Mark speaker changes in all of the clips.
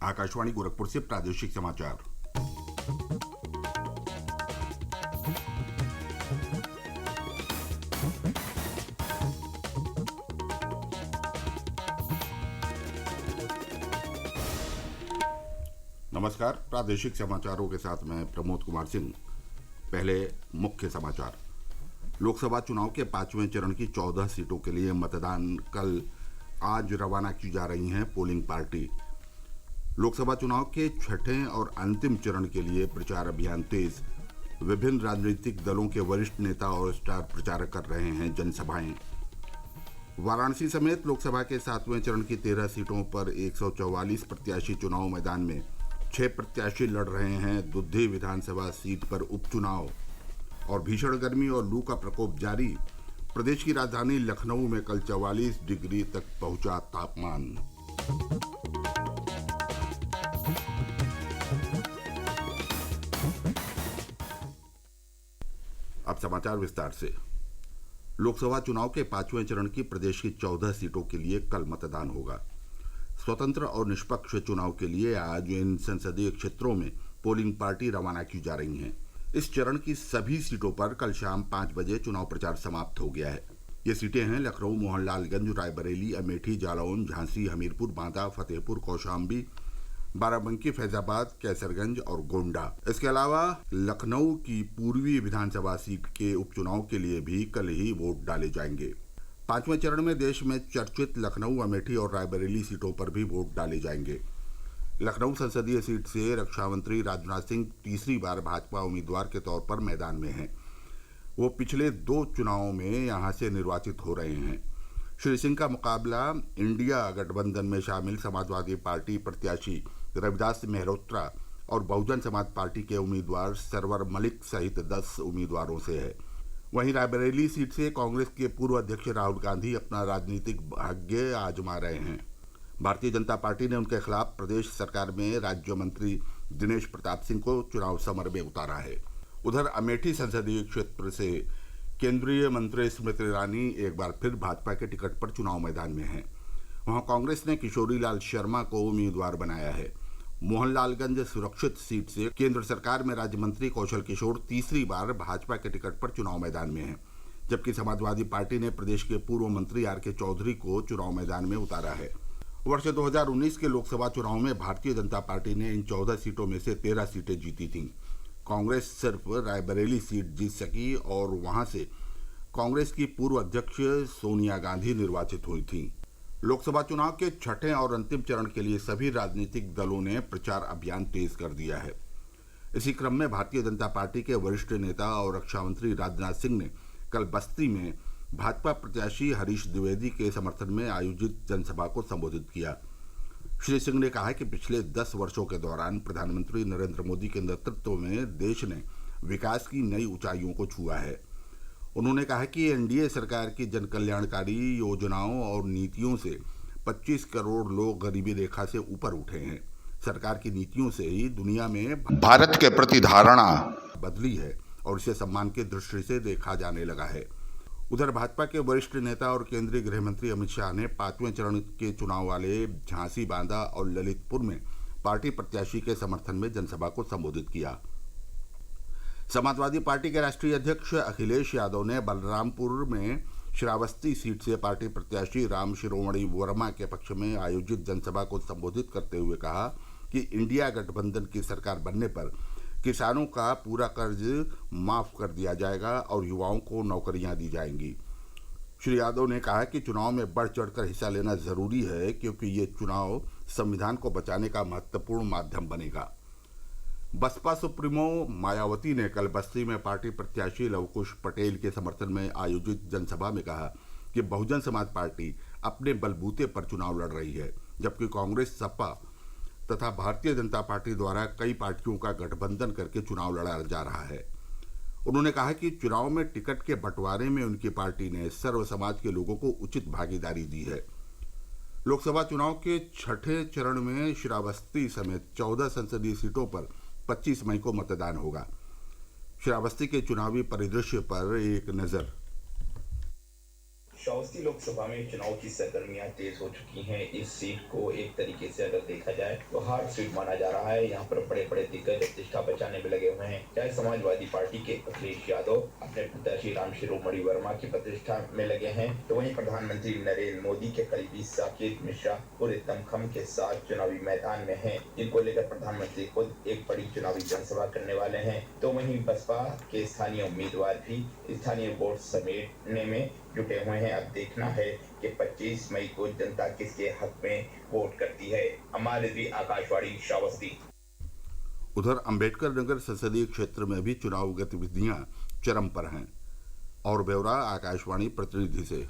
Speaker 1: आकाशवाणी गोरखपुर से प्रादेशिक समाचार। नमस्कार, प्रादेशिक समाचारों के साथ मैं प्रमोद कुमार सिंह। पहले मुख्य समाचार। लोकसभा चुनाव के 5वें चरण की 14 सीटों के लिए मतदान कल आज रवाना की जा रही हैं पोलिंग पार्टी। लोकसभा चुनाव के छठे और अंतिम चरण के लिए प्रचार अभियान तेज। विभिन्न राजनीतिक दलों के वरिष्ठ नेता और स्टार प्रचारक कर रहे हैं जनसभाएं। वाराणसी समेत लोकसभा के 7वें चरण की 13 सीटों पर 144 प्रत्याशी चुनाव मैदान में। 6 प्रत्याशी लड़ रहे हैं दुद्धी विधानसभा सीट पर उपचुनाव। और भीषण गर्मी और लू का प्रकोप जारी। प्रदेश की राजधानी लखनऊ में कल 44 डिग्री तक पहुंचा तापमान। अब समाचार विस्तार से। लोकसभा चुनाव के 5वें चरण की प्रदेश की 14 सीटों के लिए कल मतदान होगा। स्वतंत्र और निष्पक्ष चुनाव के लिए आज इन संसदीय क्षेत्रों में पोलिंग पार्टी रवाना की जा रही हैं। इस चरण की सभी सीटों पर कल शाम 5 बजे चुनाव प्रचार समाप्त हो गया है। ये सीटें हैं लखनऊ, मोहनलालगंज, रायबरेली, अमेठी, जालौन, झांसी, हमीरपुर, बांदा, फतेहपुर, कौशाम्बी, बाराबंकी, फैजाबाद, कैसरगंज और गोंडा। इसके अलावा लखनऊ की पूर्वी विधानसभा सीट के उपचुनाव के लिए भी कल ही वोट डाले जाएंगे। 5वें चरण में देश में चर्चित लखनऊ, अमेठी और रायबरेली सीटों पर भी वोट डाले जाएंगे। लखनऊ संसदीय सीट से रक्षा मंत्री राजनाथ सिंह तीसरी बार भाजपा उम्मीदवार के तौर पर मैदान में हैं। वो पिछले 2 चुनावों में यहां से निर्वाचित हो रहे हैं। श्री सिंह का मुकाबला इंडिया गठबंधन में शामिल समाजवादी पार्टी प्रत्याशी रविदास मेहरोत्रा और बहुजन समाज पार्टी के उम्मीदवार सरवर मलिक सहित 10 उम्मीदवारों से है। वहीं रायबरेली सीट से कांग्रेस के पूर्व अध्यक्ष राहुल गांधी अपना राजनीतिक भाग्य आजमा रहे हैं। भारतीय जनता पार्टी ने उनके खिलाफ प्रदेश सरकार में राज्य मंत्री दिनेश प्रताप सिंह को चुनाव समर में उतारा है। उधर अमेठी संसदीय क्षेत्र से केंद्रीय मंत्री स्मृति ईरानी एक बार फिर भाजपा के टिकट पर चुनाव मैदान में हैं। वहां कांग्रेस ने किशोरी लाल शर्मा को उम्मीदवार बनाया है। मोहनलालगंज सुरक्षित सीट से केंद्र सरकार में राज्य मंत्री कौशल किशोर तीसरी बार भाजपा के टिकट पर चुनाव मैदान में हैं, जबकि समाजवादी पार्टी ने प्रदेश के पूर्व मंत्री आर.के. चौधरी को चुनाव मैदान में उतारा है। वर्ष 2019 के लोकसभा चुनाव में भारतीय जनता पार्टी ने इन 14 सीटों में से 13 सीटें जीती थीं। कांग्रेस सिर्फ रायबरेली सीट जीत सकी और वहां से कांग्रेस की पूर्व अध्यक्ष सोनिया गांधी निर्वाचित हुई थीं। लोकसभा चुनाव के छठे और अंतिम चरण के लिए सभी राजनीतिक दलों ने प्रचार अभियान तेज कर दिया है। इसी क्रम में भारतीय जनता पार्टी के वरिष्ठ नेता और रक्षा मंत्री राजनाथ सिंह ने कल बस्ती में भाजपा प्रत्याशी हरीश द्विवेदी के समर्थन में आयोजित जनसभा को संबोधित किया। श्री सिंह ने कहा कि पिछले 10 वर्षों के दौरान प्रधानमंत्री नरेंद्र मोदी के नेतृत्व में देश ने विकास की नई ऊंचाइयों को छुआ है। उन्होंने कहा कि एनडीए सरकार की जन कल्याणकारी योजनाओं और नीतियों से 25 करोड़ लोग गरीबी रेखा से ऊपर उठे हैं। सरकार की नीतियों से ही दुनिया में भारत के प्रति धारणा बदली है और इसे सम्मान की दृष्टि से देखा जाने लगा है। उधर भाजपा के वरिष्ठ नेता और केंद्रीय गृह मंत्री अमित शाह ने 5वें चरण के चुनाव वाले झांसी, बांदा और ललितपुर में पार्टी प्रत्याशी के समर्थन में जनसभा को संबोधित किया। समाजवादी पार्टी के राष्ट्रीय अध्यक्ष अखिलेश यादव ने बलरामपुर में श्रावस्ती सीट से पार्टी प्रत्याशी राम शिरोमणि वर्मा के पक्ष में आयोजित जनसभा को संबोधित करते हुए कहा कि इंडिया गठबंधन की सरकार बनने पर किसानों का पूरा कर्ज माफ कर दिया जाएगा और युवाओं को नौकरियां दी जाएंगी। श्री यादव ने कहा कि चुनाव में बढ़ चढ़कर हिस्सा लेना जरूरी है, क्योंकि ये चुनाव संविधान को बचाने का महत्वपूर्ण माध्यम बनेगा। बसपा सुप्रीमो मायावती ने कल बस्ती में पार्टी प्रत्याशी लवकुश पटेल के समर्थन में आयोजित जनसभा में कहा कि बहुजन समाज पार्टी अपने बलबूते पर चुनाव लड़ रही है, जबकि कांग्रेस, सपा तथा भारतीय जनता पार्टी द्वारा कई पार्टियों का गठबंधन करके चुनाव लड़ा जा रहा है। उन्होंने कहा कि चुनाव में टिकट के बंटवारे में उनकी पार्टी ने सर्व समाज के लोगों को उचित भागीदारी दी है। लोकसभा चुनाव के छठे चरण में श्रावस्ती समेत 14 संसदीय सीटों पर 25 मई को मतदान होगा। श्रावस्ती के चुनावी परिदृश्य पर एक नज़र।
Speaker 2: श्रावस्ती लोकसभा में चुनाव की सरगर्मियां तेज हो चुकी हैं। इस सीट को एक तरीके से अगर देखा जाए तो हार्ड सीट माना जा रहा है। यहाँ पर बड़े बड़े दिग्गज प्रतिष्ठा बचाने में लगे हुए हैं। चाहे समाजवादी पार्टी के अखिलेश यादव अपने प्रत्याशी राम शिरोमणि वर्मा की प्रतिष्ठा में लगे हैं, तो वहीं प्रधानमंत्री नरेंद्र मोदी के करीबी साकेत मिश्रा पूरे दमखम के साथ चुनावी मैदान में हैं, जिनको लेकर प्रधानमंत्री खुद एक बड़ी चुनावी जनसभा करने वाले हैं। तो वहीं बसपा के स्थानीय उम्मीदवार भी स्थानीय वोट समेटने में जुटे हुए हैं। अब देखना है कि 25 मई को जनता किसके हक में वोट करती है। हमारे आकाशवाणी श्रावस्ती।
Speaker 1: उधर अंबेडकर नगर संसदीय क्षेत्र में भी चुनाव गतिविधियां चरम पर हैं। और ब्यौरा आकाशवाणी प्रतिनिधि से।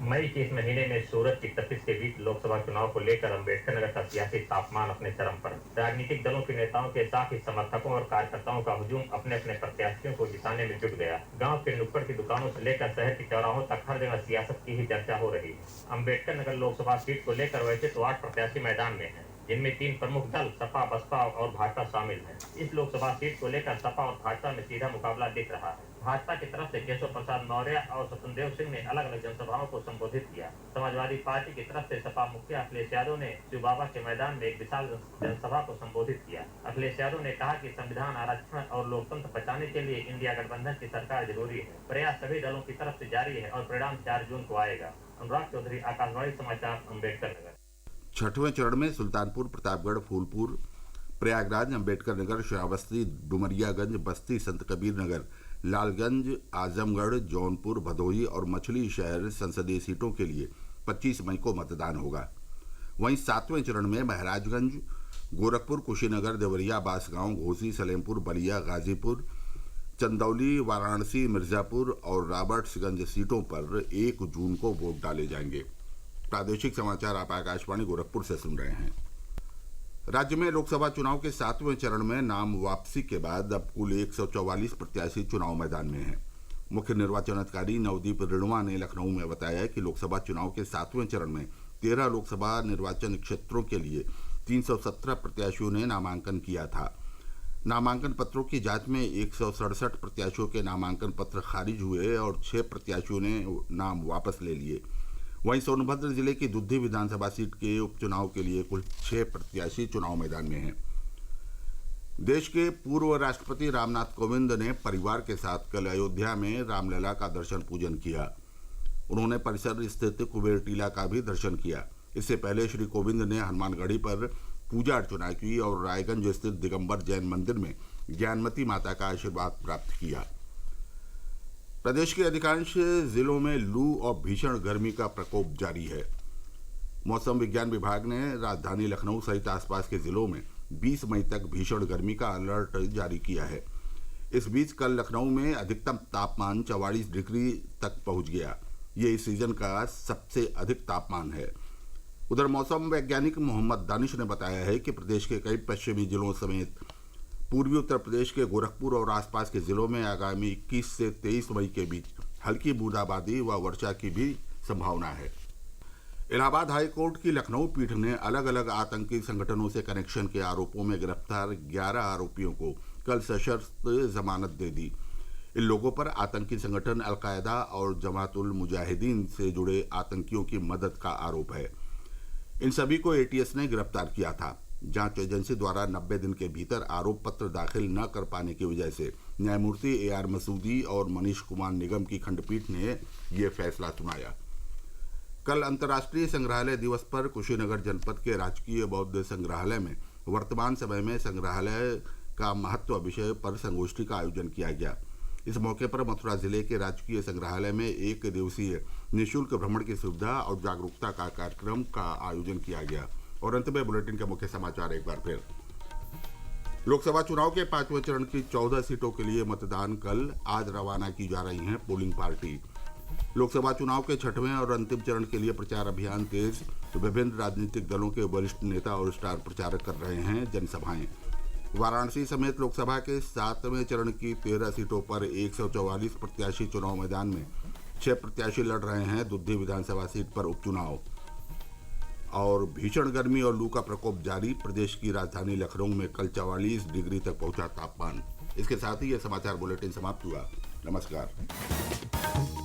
Speaker 3: मई के इस महीने में सूरज की तपिश के बीच लोकसभा चुनाव को लेकर अम्बेडकर नगर का सियासी तापमान अपने चरम पर। राजनीतिक दलों के नेताओं के साथ ही समर्थकों और कार्यकर्ताओं का हुजूम अपने अपने प्रत्याशियों को जिताने में जुट गया। गांव के नुक्कड़ की दुकानों से लेकर शहर के चौराहों तक हर जगह सियासत की ही चर्चा हो रही है। अम्बेडकर नगर लोकसभा सीट को लेकर वैसे तो 8 प्रत्याशी मैदान में हैं, जिनमें 3 प्रमुख दल सपा, बसपा और भाजपा शामिल हैं। इस लोकसभा सीट को लेकर सपा और भाजपा में सीधा मुकाबला दिख रहा है। भाजपा की तरफ से केशव प्रसाद मौर्य और स्वतंत्र सिंह ने अलग अलग जनसभाओं को संबोधित किया। समाजवादी पार्टी की तरफ से सपा मुखिया अखिलेश यादव ने शिव बाबा के मैदान में एक विशाल जनसभा को संबोधित किया। अखिलेश यादव ने कहा कि संविधान, आरक्षण और लोकतंत्र बचाने के लिए इंडिया गठबंधन की सरकार जरूरी है। प्रयास सभी दलों की तरफ से जारी है और परिणाम 4 जून को आएगा। अनुराग चौधरी, आकाशवाणी समाचार, अम्बेडकर नगर।
Speaker 1: छठवें चरण में सुल्तानपुर, प्रतापगढ़, फूलपुर, प्रयागराज, अम्बेडकर नगर, श्रावस्ती, डुमरियागंज, बस्ती, संत कबीर नगर, लालगंज, आजमगढ़, जौनपुर, भदोही और मछली शहर संसदीय सीटों के लिए 25 मई को मतदान होगा। वहीं 7वें चरण में महराजगंज, गोरखपुर, कुशीनगर, देवरिया, बांसगांव, घोसी, सलेमपुर, बलिया, गाजीपुर, चंदौली, वाराणसी, मिर्जापुर और रॉबर्ट्सगंज सीटों पर 1 जून को वोट डाले जाएंगे। प्रादेशिक समाचार आप आकाशवाणी गोरखपुर से सुन रहे हैं। राज्य में लोकसभा चुनाव के 7वें चरण में नाम वापसी के बाद अब कुल 144 प्रत्याशी चुनाव मैदान में हैं। मुख्य निर्वाचन अधिकारी नवदीप रिणवा ने लखनऊ में बताया कि लोकसभा चुनाव के 7वें चरण में 13 लोकसभा निर्वाचन क्षेत्रों के लिए 317 प्रत्याशियों ने नामांकन किया था। नामांकन पत्रों की जांच में 167 प्रत्याशियों के नामांकन पत्र खारिज हुए और 6 प्रत्याशियों ने नाम वापस ले लिए। वहीं सोनभद्र जिले की दुद्धी विधानसभा सीट के उपचुनाव के लिए कुल 6 प्रत्याशी चुनाव मैदान में हैं। देश के पूर्व राष्ट्रपति रामनाथ कोविंद ने परिवार के साथ कल अयोध्या में रामलला का दर्शन पूजन किया। उन्होंने परिसर स्थित कुबेर टीला का भी दर्शन किया। इससे पहले श्री कोविंद ने हनुमानगढ़ी पर पूजा अर्चना की और रायगंज स्थित दिगंबर जैन मंदिर में ज्ञानमती माता का आशीर्वाद प्राप्त किया। प्रदेश के अधिकांश जिलों में लू और भीषण गर्मी का प्रकोप जारी है। मौसम विज्ञान विभाग ने राजधानी लखनऊ सहित आसपास के जिलों में 20 मई तक भीषण गर्मी का अलर्ट जारी किया है। इस बीच कल लखनऊ में अधिकतम तापमान 44 डिग्री तक पहुंच गया। ये इस सीजन का सबसे अधिक तापमान है। उधर मौसम वैज्ञानिक मोहम्मद दानिश ने बताया है कि प्रदेश के कई पश्चिमी जिलों समेत पूर्वी उत्तर प्रदेश के गोरखपुर और आसपास के जिलों में आगामी 21 से 23 मई के बीच हल्की बूंदाबांदी व वर्षा की भी संभावना है। इलाहाबाद हाई कोर्ट की लखनऊ पीठ ने अलग अलग आतंकी संगठनों से कनेक्शन के आरोपों में गिरफ्तार 11 आरोपियों को कल सशर्त जमानत दे दी। इन लोगों पर आतंकी संगठन अलकायदा और जमातुल मुजाहिदीन से जुड़े आतंकियों की मदद का आरोप है। इन सभी को एटीएस ने गिरफ्तार किया था। जांच एजेंसी द्वारा 90 दिन के भीतर आरोप पत्र दाखिल न कर पाने की वजह से न्यायमूर्ति AR मसूदी और मनीष कुमार निगम की खंडपीठ ने यह फैसला सुनाया। कल अंतर्राष्ट्रीय संग्रहालय दिवस पर कुशीनगर जनपद के राजकीय बौद्ध संग्रहालय में वर्तमान समय में संग्रहालय का महत्व विषय पर संगोष्ठी का आयोजन किया गया। इस मौके पर मथुरा जिले के राजकीय संग्रहालय में 1 दिवसीय निःशुल्क भ्रमण की सुविधा और जागरूकता का कार्यक्रम का आयोजन किया गया। और अंत में बुलेटिन के मुख्य समाचार एक बार फिर। लोकसभा चुनाव के 5वें चरण की 14 सीटों के लिए मतदान कल, आज रवाना की जा रही हैं पोलिंग पार्टी। लोकसभा चुनाव के 6वें और अंतिम चरण के लिए प्रचार अभियान तेज। विभिन्न राजनीतिक दलों के वरिष्ठ नेता और स्टार प्रचारक कर रहे हैं जनसभाएं। वाराणसी समेत लोकसभा के 7वें चरण की 13 सीटों पर 144 प्रत्याशी चुनाव मैदान में। 6 प्रत्याशी लड़ रहे हैं दुद्धी विधानसभा सीट पर उपचुनाव। और भीषण गर्मी और लू का प्रकोप जारी। प्रदेश की राजधानी लखनऊ में कल 44 डिग्री तक पहुंचा तापमान। इसके साथ ही यह समाचार बुलेटिन समाप्त हुआ। नमस्कार।